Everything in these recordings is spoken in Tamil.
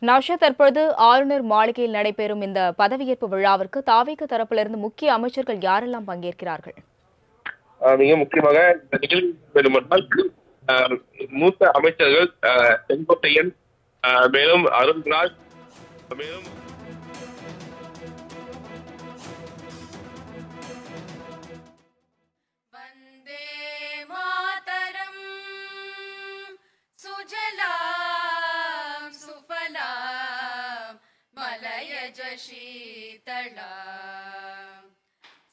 நௌஷத், தற்பொழுது ஆளுநர் மாளிகையில் நடைபெறும் இந்த பதவியேற்பு விழாவிற்கு தாவேக தரப்பிலிருந்து முக்கிய அமைச்சர்கள் யாரெல்லாம் பங்கேற்கிறார்கள்? மிக முக்கியமாக இந்த நிகழ்வு வேண்டுமென்றால் மூத்த அமைச்சர்கள் செங்கோட்டையன், மேலும் அருண்ராஜ், மேலும் शीतला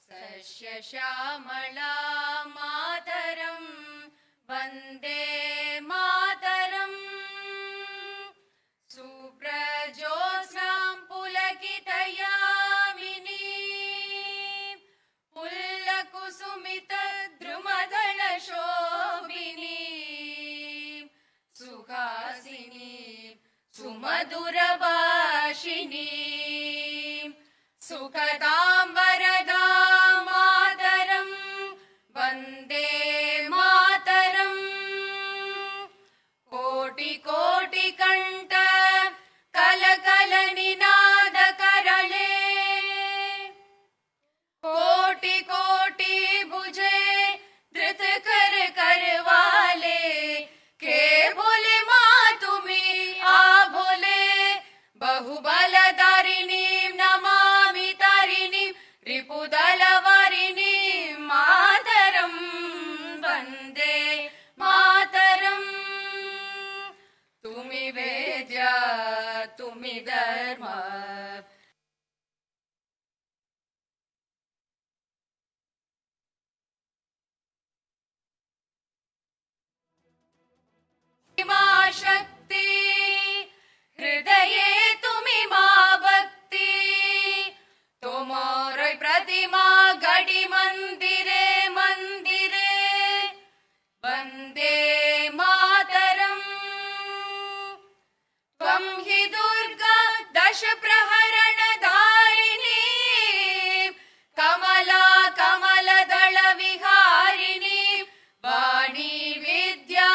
सस्य श्यामला मातरं वन्दे मातरम् सुप्रजोत्स्नां पुलकितयामिनीं पुल्लकुसुमितद्रुमदलशोभिनीं सुहासिनीं सुमधुरभाषिणीं सुखदां वरदां मातरं वन्दे मातरम् कोटि कोटि कंठ कलकल निनाद करले कोटि कोटि भुजे धृत कर करवाले के बोले माँ तुम्ही आ बोले बहुबलधारिणी नमामि तारिणी रिपुदलवारिणी मातरं वन्दे मातरम् तुम्ही वेद्या तुम्ही धर्म मा शक्ति हृदये तुम्ही मा भक्ति तोमोर प्रतिमा गडी मंदिरे मंदिरे वन्दे मातरम् त्वं हि दुर्गा दश प्रहरण धारिणी कमला कमलदल विहारिणी वाणी विद्यादायिनी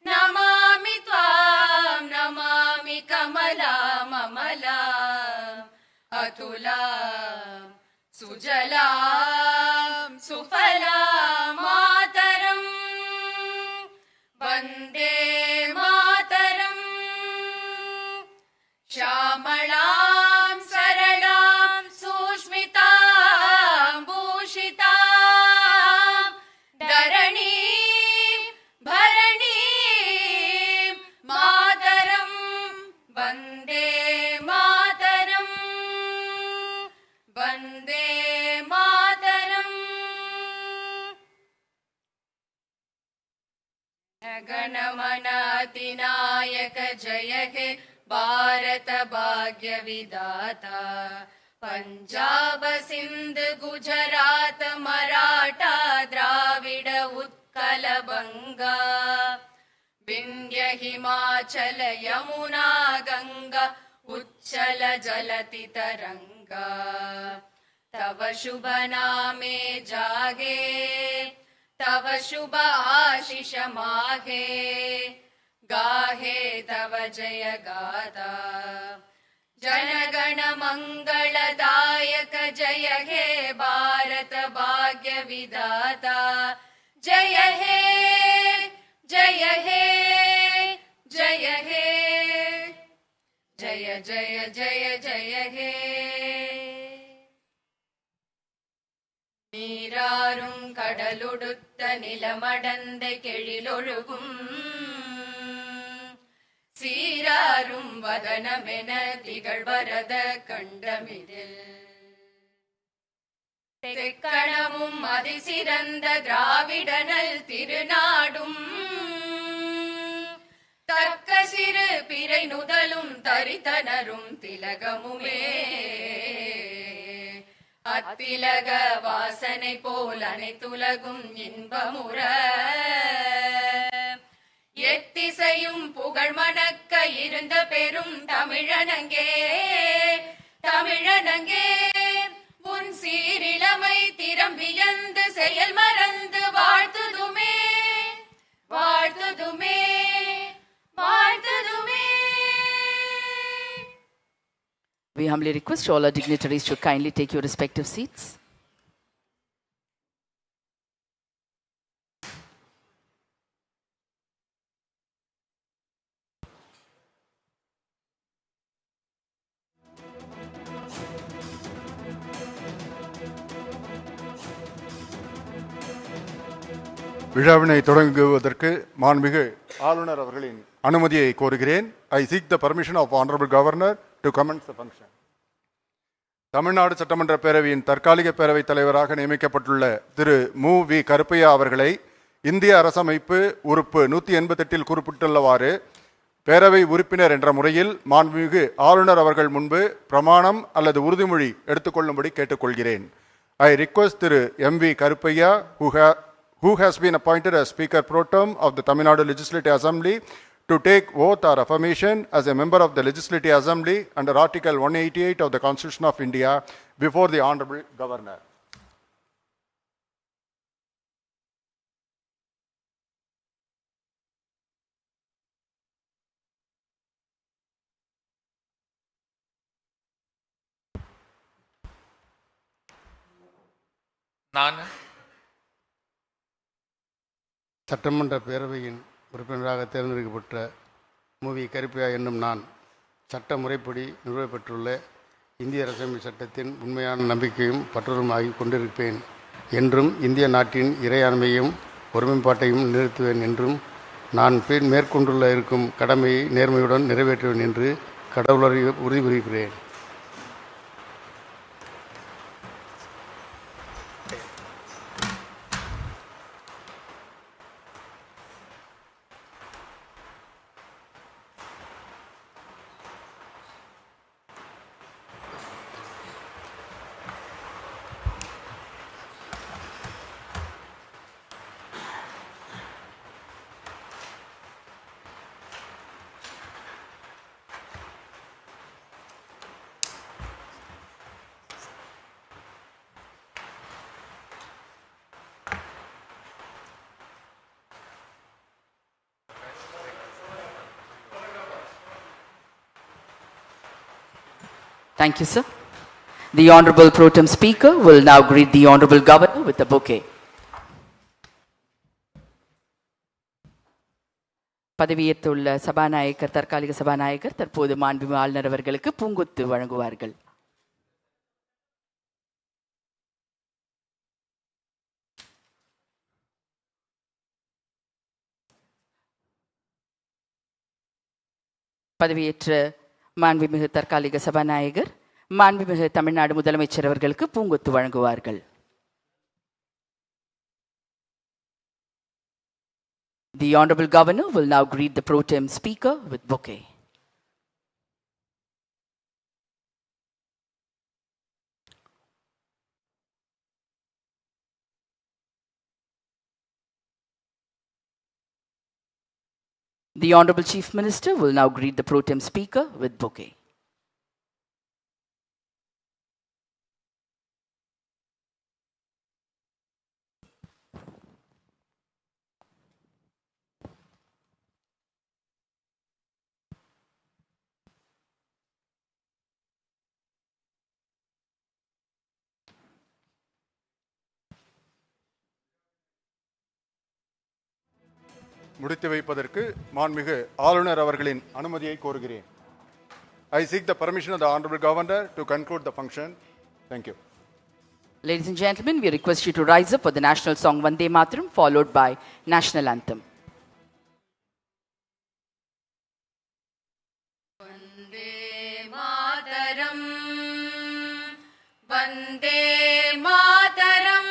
नमामि त्वां नमामि कमला ममला अतुला सुजला सुफला मातरम् वन्दे मातरम् श्यामलां सरलां सुष्मितां भूषितां धरणीं भरणीं मातरं वन्दे मातरम् वन्दे मातरम् गणमन अधिनायक जय हे भारत भाग्य विधाता पंजाब सिंध गुजरात मराठा द्राविड उत्कल बंगा विंध्य हिमाचल यमुना गंगा उच्चल जलति तरंगा तव शुभ नामे जागे तव शुभ आशीष माहे गाहे तव जय गाथा जनगण मंगलदायक जय हे भारत भाग्य विधाता जय हे जय हे जय हे जय जय जय जय हे நீராறும் கடலுடுத்த நிலமடந்த கெழிலொழுகும் சீராரும் வதனமென திகழ்வரத கண்டமிதில் தெக்கணமும் அதிசிறந்த திராவிடனல் திருநாடும் தக்க சிறு பிறை நுதலும் தரித்தனரும் திலகமுமே அத்திலக வாசனை போல் அனைத்துலகும் இன்பமுற எத்திசையும் புகழ் மணக்க இருந்த பெரும் தமிழனங்கே தமிழனங்கே உன் சீரிழமை திறம்பியந்து செயல் மறந்து வாழ்த்துதுமே வாழ்த்துதுமே வாழ்த்துதுமே We humbly request all our dignitaries to kindly take your respective seats. விழாவினை தொடங்குவதற்கு மாண்புமிகு ஆளுநர் அவர்களின் அனுமதியை கோருகிறேன். I seek the permission of Honorable Governor to commence the function. Tamil Nadu சட்டமன்ற பேரவையின் தற்காலிக பேரவைத் தலைவராக நியமிக்கப்பட்டுள்ள திரு மு வி கருப்பையா அவர்களை இந்திய அரசமைப்பு உறுப்பு 188 குறிப்பிட்டுள்ளவாறு பேரவை உறுப்பினர் என்ற முறையில் மாண்புமிகு ஆளுநர் அவர்கள் முன்பு பிரமாணம் அல்லது உறுதிமொழி எடுத்துக்கொள்ளும்படி கேட்டுக்கொள்கிறேன். I request திரு M V Karuppaiah who has been appointed as Speaker Pro Tem of the Tamil Nadu Legislative Assembly to take oath or affirmation as a member of the Legislative Assembly under Article 188 of the Constitution of India before the Honorable Governor. நான் சட்டமன்ற பேரவையின் உறுப்பினராக தேர்ந்தெடுக்கப்பட்ட மு வி கருப்பையா என்னும் நான் சட்ட முறைப்படி நிறுவப்பெற்றுள்ள இந்திய அரசியலமைப்பு சட்டத்தின் உண்மையான நம்பிக்கையும் பற்றுதலுமாகி கொண்டிருப்பேன் என்றும் இந்திய நாட்டின் இறையாண்மையும் ஒருமைப்பாட்டையும் நிறுத்துவேன் என்றும் நான் மேற்கொண்டுள்ள இருக்கும் கடமையை நேர்மையுடன் நிறைவேற்றுவேன் என்று கடவுளரை உறுதிபுரிகிறேன். Thank you, sir. The Honorable Pro Tem Speaker will now greet the Honorable Governor with a bouquet. பதவியேற்றுள்ள சபாநாயகர் தற்காலிக சபாநாயகர் தற்போது மாண்புமிகு ஆளுநர் அவர்களுக்கு பூங்கொத்து வழங்குவார்கள். பதவியேற்ற மாண்புமிகு தற்காலிக சபாநாயகர் மாண்புமிகு தமிழ்நாடு முதலமைச்சர் அவர்களுக்கு பூங்கொத்து வழங்குவார்கள். The Honorable Governor will now greet the Pro Tem Speaker with bouquet. The Honorable Chief Minister will now greet the Pro Tem Speaker with bouquet. முடித்து வைப்பதற்கு மாண்புமிகு ஆளுநர் அவர்களின் அனுமதியை கோருகிறேன். I seek the permission of the Honorable Governor to conclude the function. Thank you. Ladies and gentlemen, we request you to rise up for the national song Vande Mataram, followed by national anthem. Vande Mataram, Vande Mataram,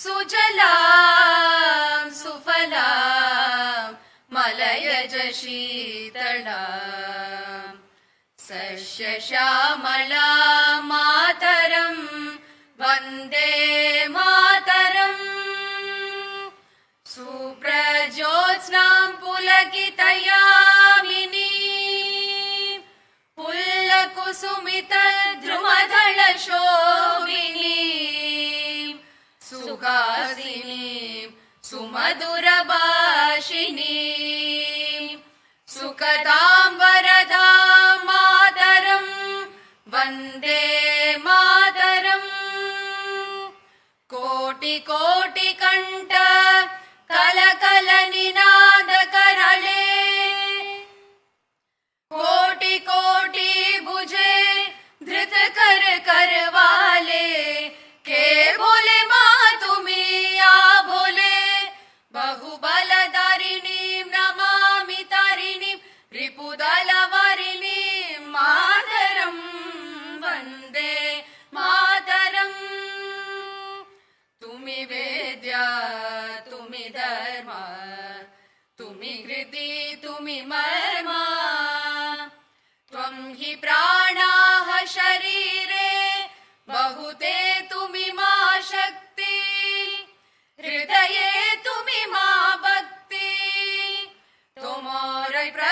Sujalam Sufalam, Malayaj Sheetalam, Sasya Shyamala Mataram, Vande Mataram, Suprajyotsnam Pulakitayamini, Pullakusumita Drumadhala Shobini, Sukhasini, Sumadurabhashini, Sukadam Varadam Mataram,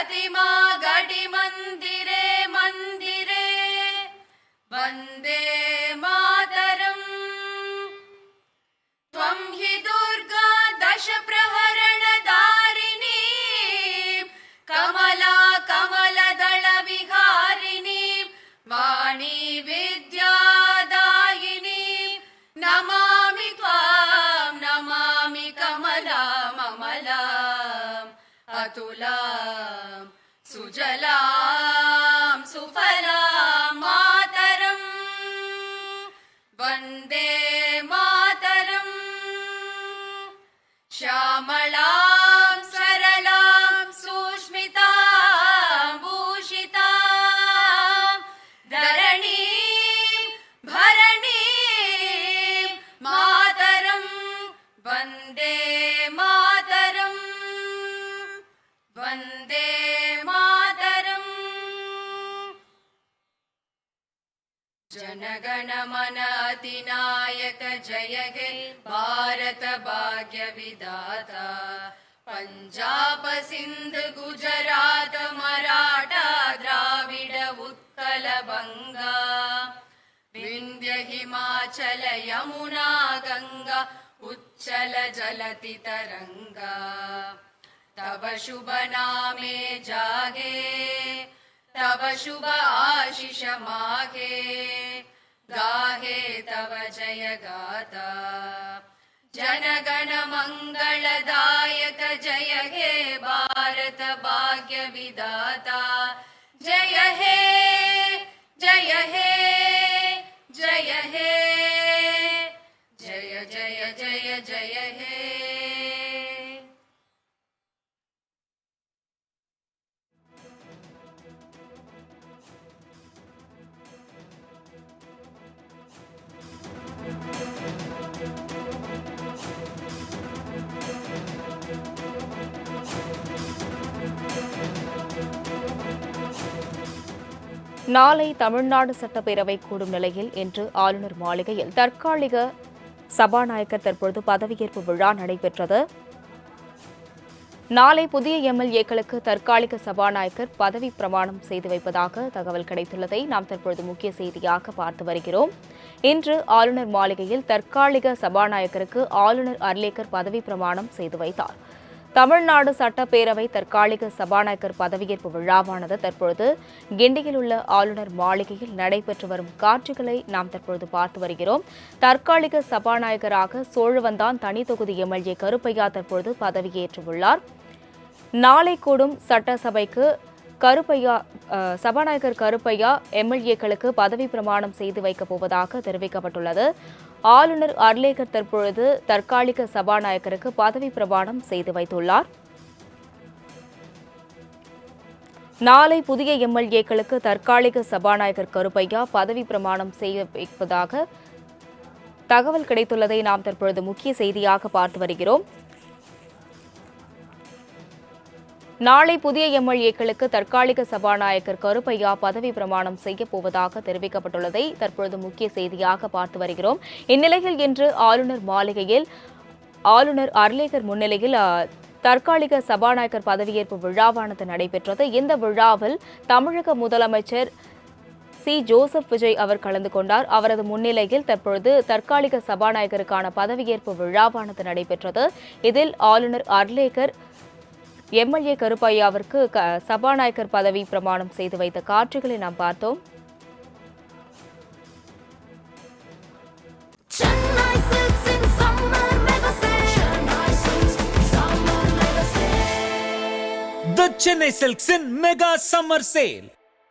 प्रतिमा गडि मन्दिरे मन्दिरे वन्दे मातरम् त्वं हि दुर्गा दश प्रहरणदारिणी कमला कमलदल विहारिणी वाणी विद्यादायिनी नमामि त्वां नमामि कमलाम् अमलाम् अतुलाम् सुजलाम् सुफलाम् मातरम् वन्दे मातरम् श्यामलां सरलां सुस्मितां भूषितां धरणीं भरणीं मातरं वन्दे मातरं वन्दे मातरम् जनगण मन अधिनायक जय हे भारत भाग्य विधाता पंजाब सिंध गुजरात मराठा द्राविड उत्कल बंगा विंध्य हिमाचल यमुना गंगा उच्चल जलति तरंगा तब शुभ नामे जागे तब शुभ आशीष मागे गाहे तव जय गाथा जनगण मंगलदायक जय हे भारत भाग्य विधाता जय हे जय हे जय हे जय जय जय जय हे நாளை தமிழ்நாடு சட்டப்பேரவை கூடும் நிலையில் இன்று ஆளுநர் மாளிகையில் தற்காலிக சபாநாயகர் தற்பொழுது பதவியேற்பு விழா நடைபெற்றது. நாளை புதிய எம்எல்ஏக்களுக்கு தற்காலிக சபாநாயகர் பதவி பிரமாணம் செய்து வைப்பதாக தகவல் கிடைத்துள்ளதை நாம் தற்பொழுது முக்கிய செய்தியாக பார்த்து வருகிறோம். இன்று ஆளுநர் மாளிகையில் தற்காலிக சபாநாயகருக்கு ஆளுநர் அர்லேக்கர் பதவி பிரமாணம் செய்து வைத்தார். தமிழ்நாடு சட்டப்பேரவை தற்காலிக சபாநாயகர் பதவியேற்பு விழாவானது தற்பொழுது கிண்டியில் உள்ள ஆளுநர் மாளிகையில் நடைபெற்று வரும் காட்சிகளை நாம் தற்பொழுது பார்த்து வருகிறோம். தற்காலிக சபாநாயகராக சோழவந்தான் தனி தொகுதி எம்எல்ஏ கருப்பையா தற்பொழுது பதவியேற்றுள்ளார். நாளை கூடும் சட்டசபைக்கு சபாநாயகர் கருப்பையா எம்எல்ஏக்களுக்கு பதவி பிரமாணம் செய்து வைக்கப் போவதாக தெரிவிக்கப்பட்டுள்ளது. ஆளுநர் அர்லேக்கர் தற்பொழுது தற்காலிக சபாநாயகருக்கு பதவி பிரமாணம் செய்து வைத்துள்ளார். நாளை புதிய எம்எல்ஏக்களுக்கு தற்காலிக சபாநாயகர் கருப்பையா பதவி பிரமாணம் செய்ய வைப்பதாக தகவல் கிடைத்துள்ளதை நாம் தற்பொழுது முக்கிய செய்தியாக பார்த்து வருகிறோம். நாளை புதிய எம்எல்ஏக்களுக்கு தற்காலிக சபாநாயகர் கருப்பையா பதவி பிரமாணம் செய்யப் போவதாக தெரிவிக்கப்பட்டுள்ளதை தற்பொழுது முக்கிய செய்தியாக பார்த்து வருகிறோம். இந்நிலையில் இன்று ஆளுநர் மாளிகையில் ஆளுநர் அர்லேக்கர் முன்னிலையில் தற்காலிக சபாநாயகர் பதவியேற்பு விழாவானது நடைபெற்றது. இந்த விழாவில் தமிழக முதலமைச்சர் சி. ஜோசப் விஜய் அவர் கலந்து கொண்டார். அவரது முன்னிலையில் தற்பொழுது தற்காலிக சபாநாயகருக்கான பதவியேற்பு விழாவானது நடைபெற்றது. இதில் ஆளுநர் அர்லேக்கர் எம்எல்ஏ கருப்பையாவிற்கு சபாநாயகர் பதவி பிரமாணம் செய்து வைத்த காட்சிகளை நாம் பார்த்தோம். The Chennai Silks in Mega Summer Sale.